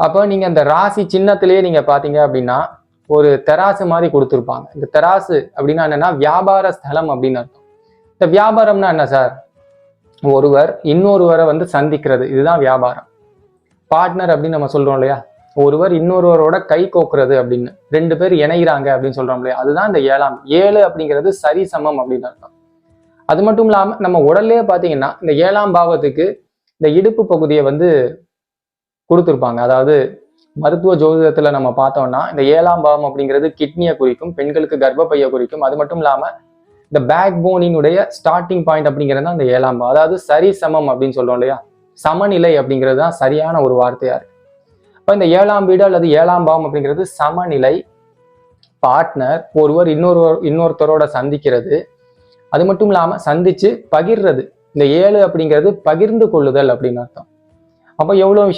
அப்போ நீங்க அந்த ராசி சின்னத்திலேயே நீங்க பாத்தீங்க அப்படின்னா ஒரு தெராசு மாதிரி கொடுத்துருப்பாங்க. இந்த தெராசு அப்படின்னா என்னன்னா வியாபார ஸ்தலம் அப்படின்னு அர்த்தம். இந்த வியாபாரம்னா என்ன சார்? ஒருவர் இன்னொருவரை வந்து சந்திக்கிறது, இதுதான் வியாபாரம். பார்ட்னர் அப்படின்னு நம்ம சொல்றோம் இல்லையா, ஒருவர் இன்னொருவரோட கை கோக்குறது அப்படின்னு, ரெண்டு பேர் இணைகிறாங்க அப்படின்னு சொல்றோம் இல்லையா, அதுதான் இந்த ஏழாம். ஏழு அப்படிங்கிறது சரி சமம் அப்படின்னு அர்த்தம். அது மட்டும் இல்லாம நம்ம உடல்லே பாத்தீங்கன்னா இந்த ஏழாம் பாவத்துக்கு இந்த இடுப்பு பகுதியை வந்து கொடுத்துருப்பாங்க. அதாவது மருத்துவ ஜோதிடத்துல நம்ம பார்த்தோம்னா இந்த ஏழாம் பாவம் அப்படிங்கிறது கிட்னியை குறிக்கும், பெண்களுக்கு கர்ப்பப்பையை குறிக்கும். அது மட்டும் இல்லாம இந்த பேக் போனினுடைய ஸ்டார்டிங் பாயிண்ட் அப்படிங்கிறது தான் இந்த ஏழாம் பாவம். அதாவது சரி சமம் அப்படின்னு சொல்றோம் இல்லையா, சமநிலை அப்படிங்கிறது தான் சரியான ஒரு வார்த்தையா இருக்கு. இப்போ இந்த ஏழாம் வீடு அல்லது ஏழாம் பாவம் அப்படிங்கிறது சமநிலை, பார்ட்னர், ஒருவர் இன்னொருத்தரோட சந்திக்கிறது, அது மட்டும் இல்லாம சந்திச்சு பகிர்றது. இந்த 7 அப்படிங்கிறது பகிர்ந்து கொள்ளுதல் அப்படின்னு அர்த்தம். அப்போ எவ்வளவு